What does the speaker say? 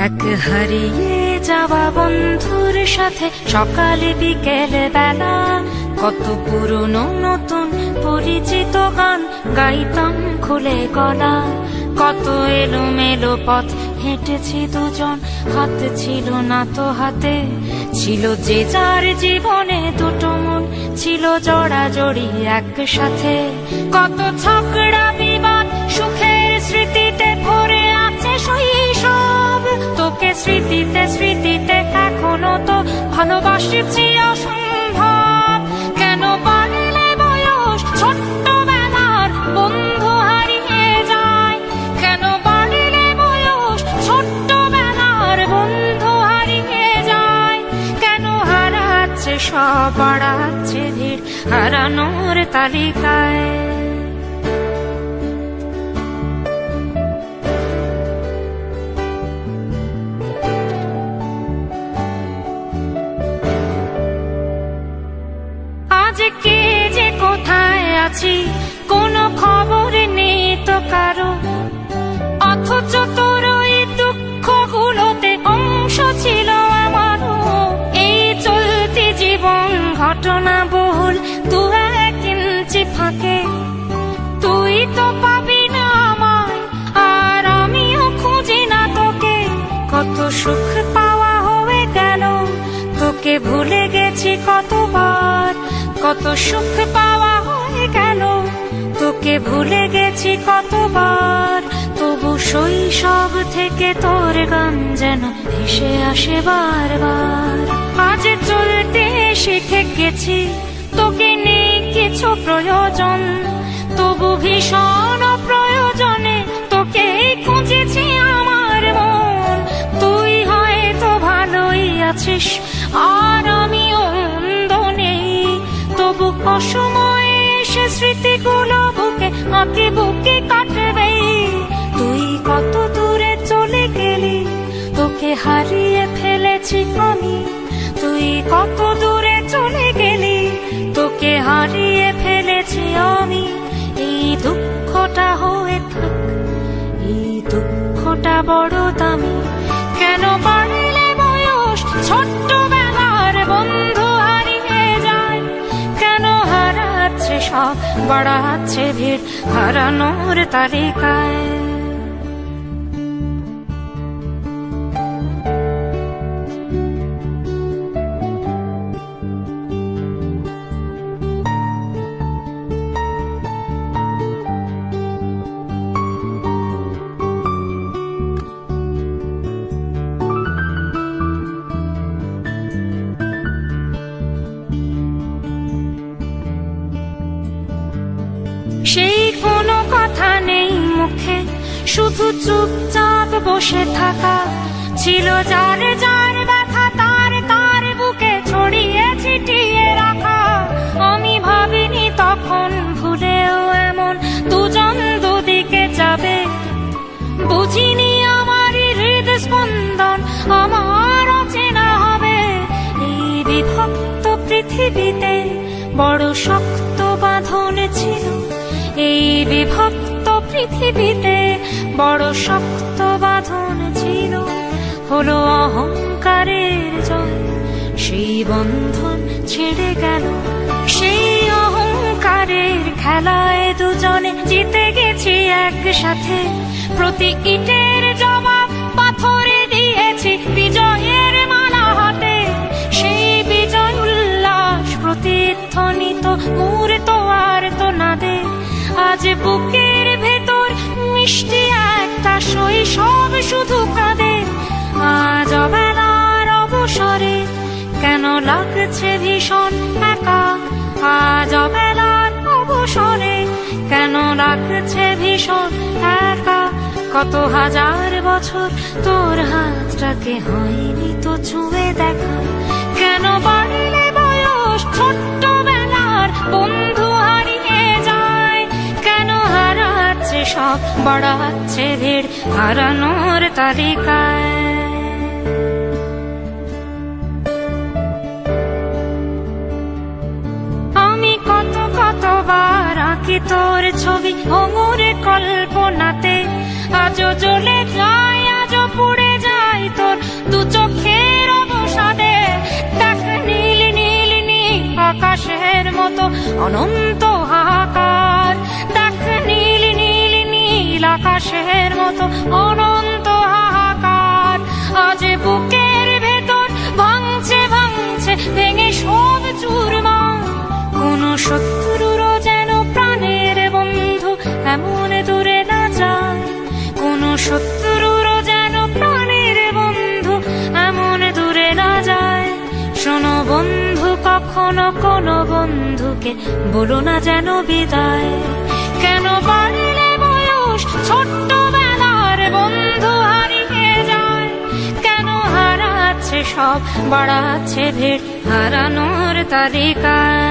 এক হারিয়ে যাওয়া বন্ধুর সাথে সকালে বিকেলে বেলা কত পুরনো নতুন পরিচিত গান গাইতাম খুলে গলা। কত এলোমেলো পথ হেঁটেছি দুজন, হাত ছিল না তো হাতে। ছিল যে যার জীবনে দুটো মন, ছিল জড়াজড়ি একসাথে। কত ঝগড়া বিবাদ সুখের স্মৃতিতে ভরে আছে শৈশব। তোকে স্মৃতিতে স্মৃতিতে এখনো তো ভালোবাসছি অসম্ভব। কেন বাড়লে বয়স ছোট্টবেলার বন্ধু হারিয়ে যায়? কেন বাড়লে বয়স ছোট্টবেলার বন্ধু হারিয়ে যায়? কেন হারাচ্ছে সব, বাড়াচ্ছে ভিড় হারানোর তালিকায়? আজ কে যে কোথায় আছি কোনো খবর নেই তো কারো, অথচ তোর ওই দুঃখগুলোতে অংশ ছিল আমারও। এই চলতি জীবন ঘটনা বহুল দু এক ইঞ্চি ফাঁকে। তুই তো পাবি না আমায় আর আমিও খুঁজি না তোকে। কত সুখ পাওয়া হয়ে গেল, তোকে ভুলে গেছি কতবার। কত সুখ পাওয়া হয়ে গেল, তোকে ভুলে গেছি কতবার। তবু শৈশব থেকে তোর গান যেন ভেসে আসে বারবার। আজ চলতে শিখে গেছি, তোকে নেই কিছু প্রয়োজন। তবু ভীষণ প্রয়োজনে তোকে খুঁজেছি আমার মন। তুই হয়তো ভালোই আছিস আর আমিও মন্দ নেই। তবু অসময়ে এসে স্মৃতিগুলো বুকে আঁকে বুকে কাটবে। তুই কত দূরে চলে গেলি, তোকে হারিয়ে ফেলেছি আমি। তুই কত দূরে চলে গেলি, তোকে হারিয়ে ফেলেছি আমি। এই দুঃখটা হয়ে থাক, এই দুঃখটা বড় দামি। কেন বাড়লে বয়স ছোট্টবেলার বন্ধু হারিয়ে যায়? কেন হারাচ্ছে সব, বাড়াচ্ছে ভিড় হারানোর তালিকায়? সেই কোনো কথা নেই মুখে, শুধু চুপচাপ বসে থাকা। ছিল যার যার ব্যথা তার তার বুকে ছড়িয়ে ছিটিয়ে রাখা। আমি ভাবিনি তখন ভুলেও এমন দুজন দুদিকে যাবে। বুঝিনি আমার হৃদ স্পন্দন আমার অচেনা হবে। এই বিভক্ত পৃথিবীতে বড় শক্ত বাঁধন ছিল। এই বিভক্ত পৃথিবীতে বড় শক্ত বাঁধন ছিল। হলো অহংকারের জয়, সেই বন্ধন ছেড়ে গেল। সেই অহংকারের খেলায় দুজনে জিতে গেছি একসাথে। প্রতি ইটের জবাব পাথরে দিয়েছি বিজয়ের মালা হাতে। সেই বিজয় উল্লাস প্রতিধ্বনিত মুহূর্ত আর তো না দে। আজ বুকের ভেতর মিষ্টি একটা শৈশব শুধু কাঁদে। আজ অবেলার অবসরে কেন লাগছে ভীষণ একা? আজ অবেলার অবসরে কেন লাগছে ভীষণ একা? কত হাজার বছর তোর হাতটাকে হয়নি তো ছুঁয়ে দেখা। কেন বাড়লে বয়স ছোট্টবেলার বন্ধু হারিয়ে যায়? কেন হারাচ্ছে সব, বাড়াচ্ছে ভিড় হারানোর তালিকায়? আমি কতবার আঁকি তোর ছবি ভঙুরে কল্পনাতে। আজও জ্বলে যায়, আজও পুড়ে যায় অনন্ত হাহাকার। দেখ নীল নীল নীল আকাশের মতো অনন্ত হাহাকার, আজ বুকের ভেতর ভাঙছে ভাঙছে ভেঙে সব চুরমার। কোন শত্রুরও যেন প্রাণের বন্ধু এমন দূরে না যায়, কোন শত্রুরও যেন প্রাণের বন্ধু এমন দূরে না যায়। শোনো বন্ধু, কখনো কোনো বন্ধুকে বলো না যেন বিদায়। কেন বাড়লে বয়স ছোট্টবেলার বন্ধু হারিয়ে যায়, কেন হারাচ্ছে সব বাড়াচ্ছে ভিড় হারানোর তালিকায়।